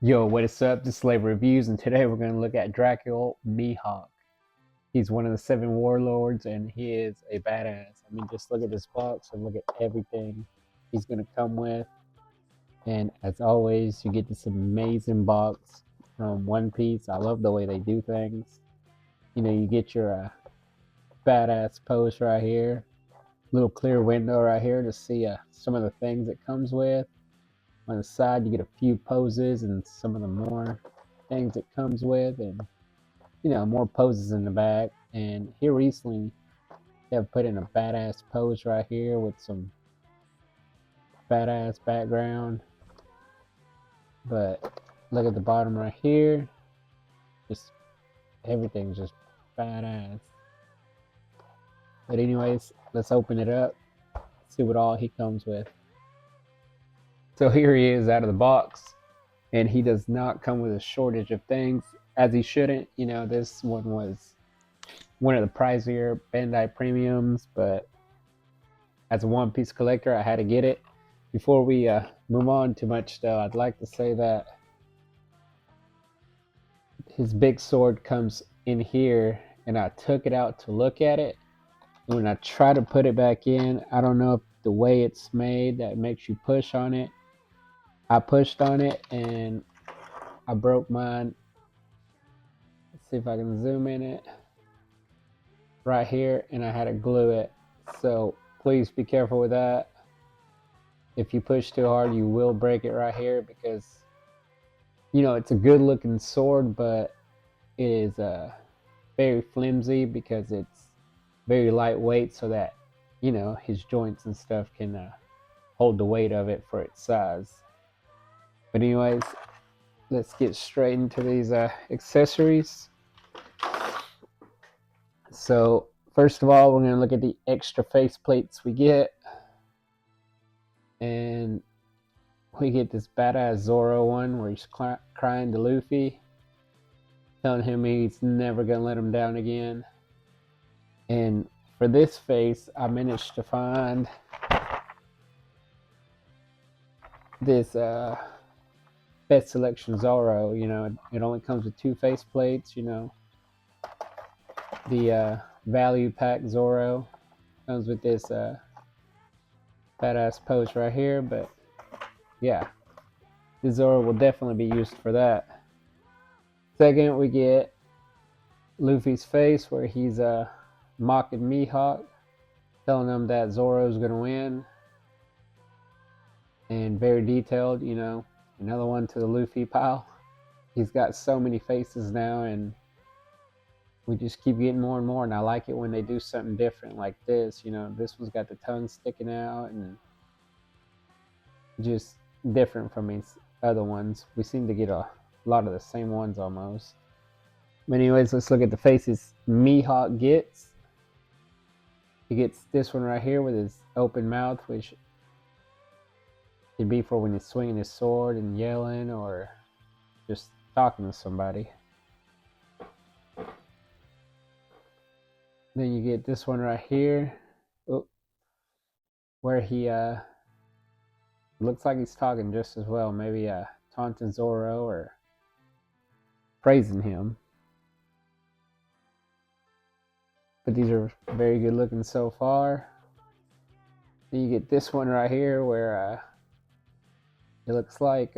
Yo, what is up? This is Slave Reviews, and today we're going to look at Dracule Mihawk. He's one of the 7 warlords, and he is a badass. I mean, just look at this box and look at everything he's going to come with. And as always, you get this amazing box from One Piece. I love the way they do things. You get your badass pose right here, little clear window right here to see some of the things it comes with. On the side, you get a few poses and some of the more things it comes with, and more poses in the back. And here recently, they have put in a badass pose right here with some badass background. But look at the bottom right here, just everything's just badass. But anyways, let's open it up, see what all he comes with. So here he is out of the box, and he does not come with a shortage of things, as he shouldn't. This one was one of the pricier Bandai premiums, but as a One Piece collector, I had to get it. Before we move on too much, though, I'd like to say that his big sword comes in here, and I took it out to look at it. And when I try to put it back in, I don't know if the way it's made that makes you push on it. I pushed on it and I broke mine. Let's see if I can zoom in it right here, and I had to glue it. So please be careful with that. If you push too hard, you will break it right here, because it's a good looking sword, but it is very flimsy because it's very lightweight, so that his joints and stuff can hold the weight of it for its size. But anyways, let's get straight into these accessories. So first of all, we're going to look at the extra face plates we get. And we get this badass Zoro one where he's crying to Luffy, telling him he's never going to let him down again. And for this face, I managed to find this Best Selection Zoro. It only comes with 2 face plates. The Value Pack Zoro comes with this badass pose right here. But yeah, the Zoro will definitely be used for that. Second, we get Luffy's face where he's mocking Mihawk, telling him that Zoro's gonna win. And very detailed, another one to the Luffy pile. He's got so many faces now, and we just keep getting more and more, and I like it when they do something different like this. This one's got the tongue sticking out and just different from these other ones. We seem to get a lot of the same ones almost. But anyways, let's look at the faces Mihawk gets. He gets this one right here with his open mouth, which could be for when he's swinging his sword and yelling or just talking to somebody. Then you get this one right here, where he looks like he's talking just as well, maybe taunting Zoro or praising him. But these are very good looking so far. Then you get this one right here where it looks like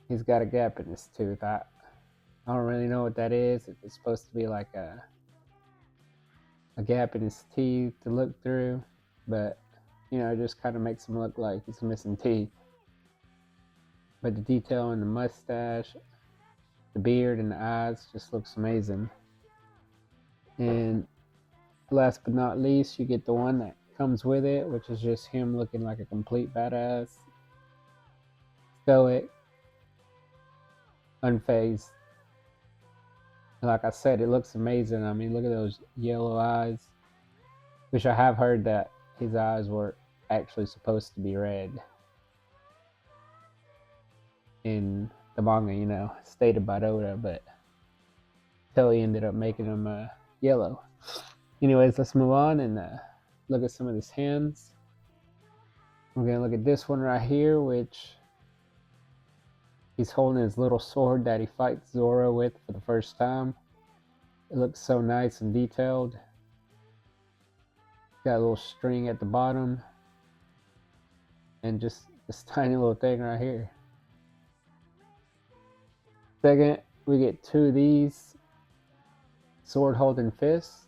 he's got a gap in his tooth. I don't really know what that is. If it's supposed to be like a gap in his teeth to look through, but it just kind of makes him look like he's missing teeth. But the detail in the mustache, the beard, and the eyes just looks amazing. And last but not least, you get the one that comes with it, which is just him looking like a complete badass, stoic, unfazed. Like I said, it looks amazing. I mean, look at those yellow eyes, which I have heard that his eyes were actually supposed to be red in the manga, stated by Oda, but Toei ended up making them yellow. Anyways, let's move on and look at some of his hands. We're going to look at this one right here, which He's holding his little sword that he fights Zoro with for the first time. It looks so nice and detailed. Got a little string at the bottom. And just this tiny little thing right here. Second, we get two of these sword holding fists.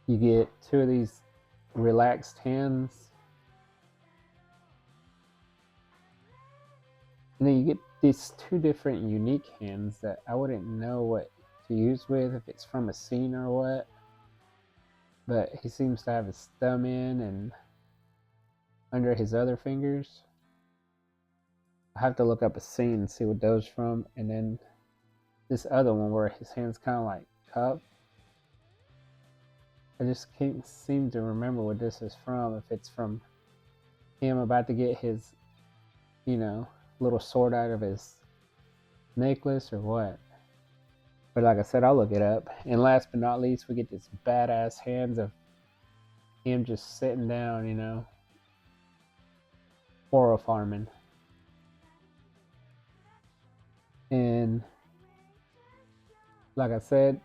You get two of these relaxed hands. And then you get these two different unique hands that I wouldn't know what to use with, if it's from a scene or what. But he seems to have his thumb in and under his other fingers. I have to look up a scene and see what those from. And then this other one where his hand's kind of like cupped. I just can't seem to remember what this is from. If it's from him about to get his, little sword out of his necklace or what. But like I said, I'll look it up. And last but not least, we get this badass hands of him just sitting down, oro farming. And like I said,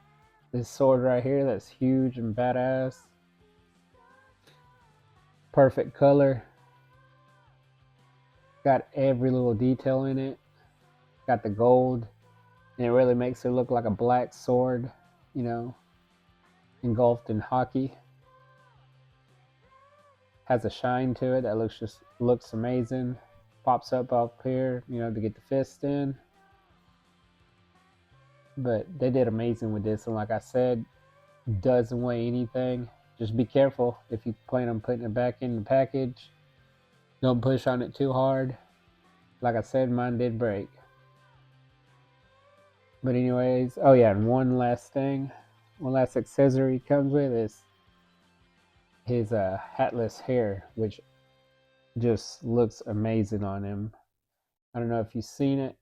this sword right here that's huge and badass. Perfect color. Got every little detail in it. Got the gold. And it really makes it look like a black sword, engulfed in hockey. Has a shine to it that looks amazing. Pops up here, to get the fist in. But they did amazing with this, and like I said, doesn't weigh anything. Just be careful if you plan on putting it back in the package. Don't push on it too hard. Like I said, mine did break. But anyways, oh yeah, and one last accessory he comes with is his hatless hair, which just looks amazing on him. I don't know if you've seen it.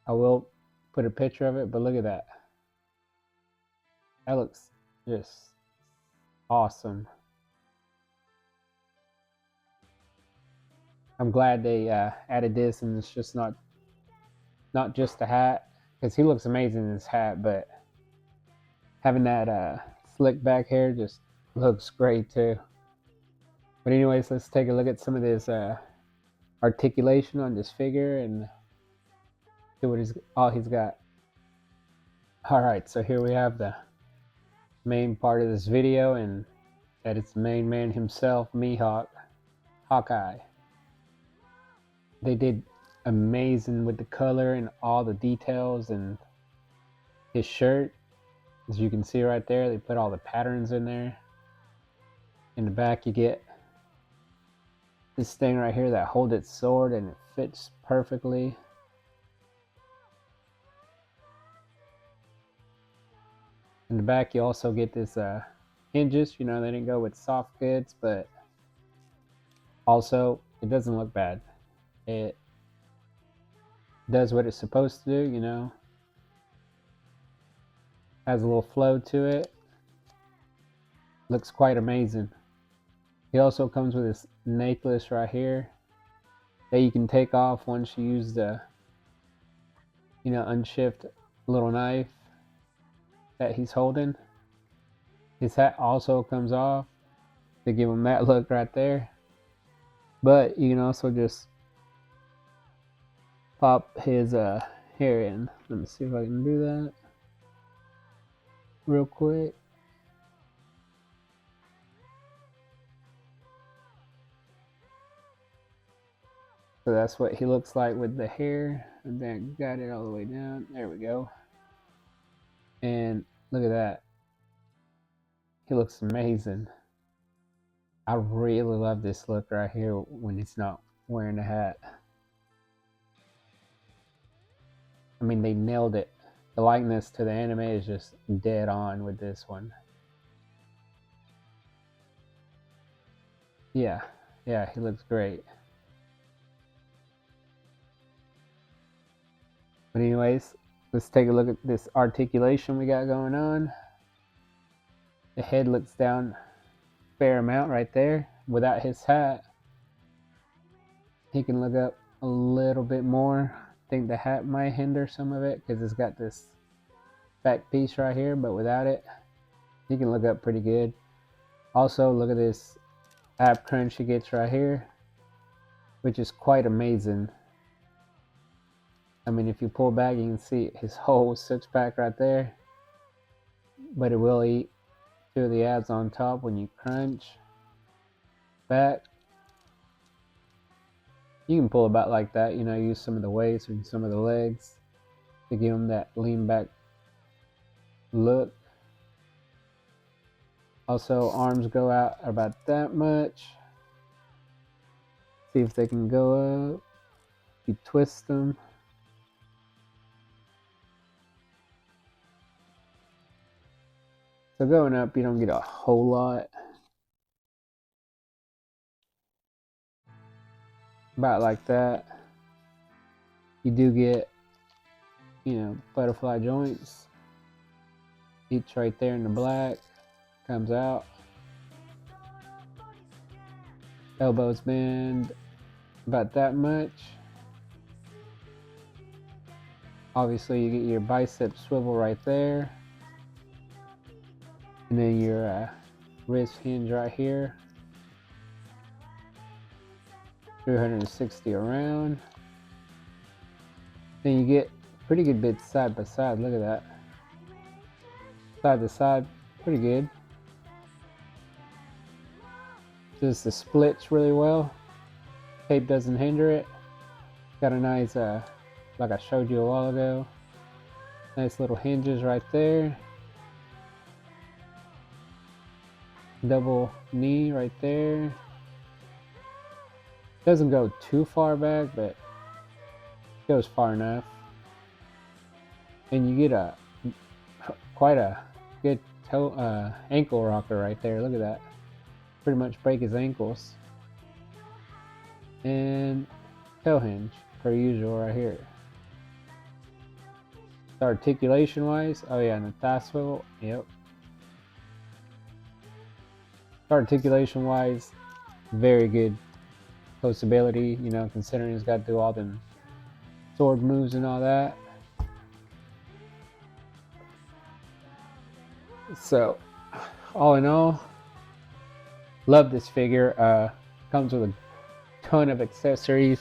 I will put a picture of it, but look at that. That looks just awesome. I'm glad they added this, and it's just not just the hat, because he looks amazing in his hat, but having that slick back hair just looks great too. But anyways, let's take a look at some of this articulation on this figure and see what he's got. Alright, so here we have the main part of this video, and that is the main man himself, Mihawk, Hawkeye. They did amazing with the color and all the details, and his shirt, as you can see right there, they put all the patterns in there. In the back you get this thing right here that holds its sword, and it fits perfectly. In the back you also get this hinges. They didn't go with soft goods, but also it doesn't look bad. It does what it's supposed to do, has a little flow to it. Looks quite amazing. He also comes with this necklace right here that you can take off once you use the unshift little knife that he's holding. His hat also comes off to give him that look right there. But you can also just pop his hair in. Let me see if I can do that real quick. So that's what he looks like with the hair. And then got it all the way down. There we go. And look at that. He looks amazing. I really love this look right here when he's not wearing the hat. I mean, they nailed it. The likeness to the anime is just dead on with this one. Yeah, he looks great. But anyways, let's take a look at this articulation we got going on. The head looks down fair amount right there. Without his hat, he can look up a little bit more. I think the hat might hinder some of it because it's got this back piece right here, but without it, he can look up pretty good. Also, look at this ab crunch he gets right here, which is quite amazing. I mean, if you pull back, you can see his whole six-pack right there, but it will eat two of the abs on top when you crunch back. You can pull it back like that, you know, use some of the waist and some of the legs to give him that lean back look. Also, arms go out about that much. See if they can go up. You twist them. So going up, you don't get a whole lot. About like that. You do get, you know, butterfly joints. Each right there in the black. Comes out. Elbows bend about that much. Obviously, you get your bicep swivel right there. And then your wrist hinge right here. 360 around. Then you get pretty good bits side by side. Look at that. Side to side, pretty good. Just the splits really well. Tape doesn't hinder it. Got a nice, like I showed you a while ago. Nice little hinges right there. Double knee right there. Doesn't go too far back, but goes far enough. And you get quite a good toe, ankle rocker right there. Look at that. Pretty much break his ankles. And toe hinge, per usual, right here. So articulation wise, oh yeah, and the thigh swivel, yep. Articulation wise, very good postability, you know, considering he's got to do all them sword moves and all that. So, all in all, love this figure. Comes with a ton of accessories.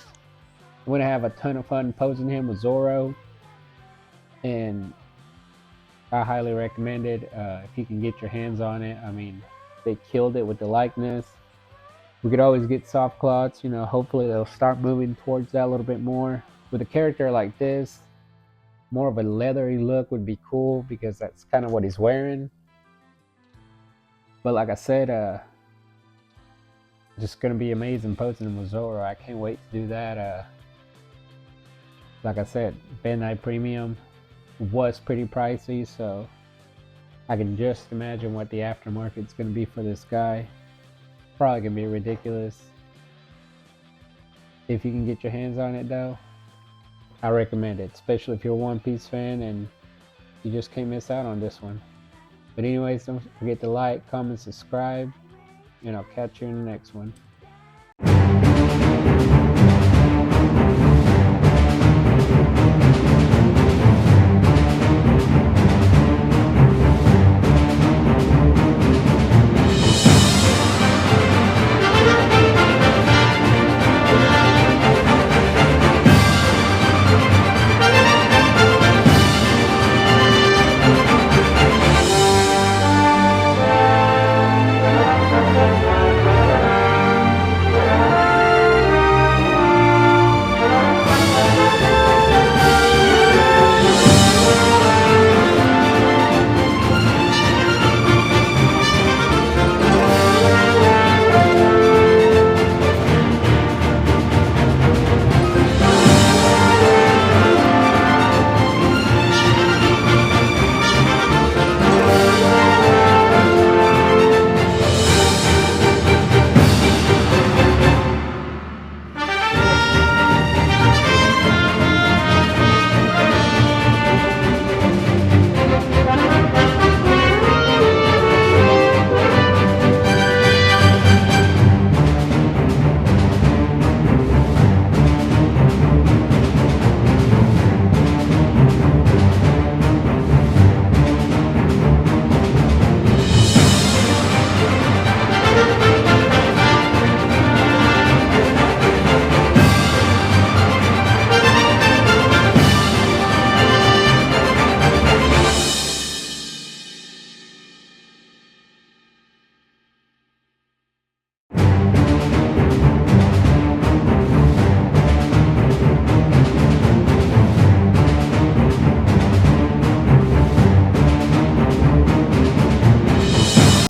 I'm gonna have a ton of fun posing him with Zoro, and I highly recommend it. If you can get your hands on it, I mean, they killed it with the likeness. We could always get soft cloths, you know, hopefully they'll start moving towards that a little bit more. With a character like this, more of a leathery look would be cool because that's kind of what he's wearing. But like I said, just gonna be amazing posing him with Zoro. I can't wait to do that. Like I said, Bandai Premium was pretty pricey, so I can just imagine what the aftermarket's gonna be for this guy. Probably gonna be ridiculous. If you can get your hands on it though, I recommend it, especially if you're a One Piece fan and you just can't miss out on this one. But anyways, don't forget to like, comment, subscribe, and I'll catch you in the next one.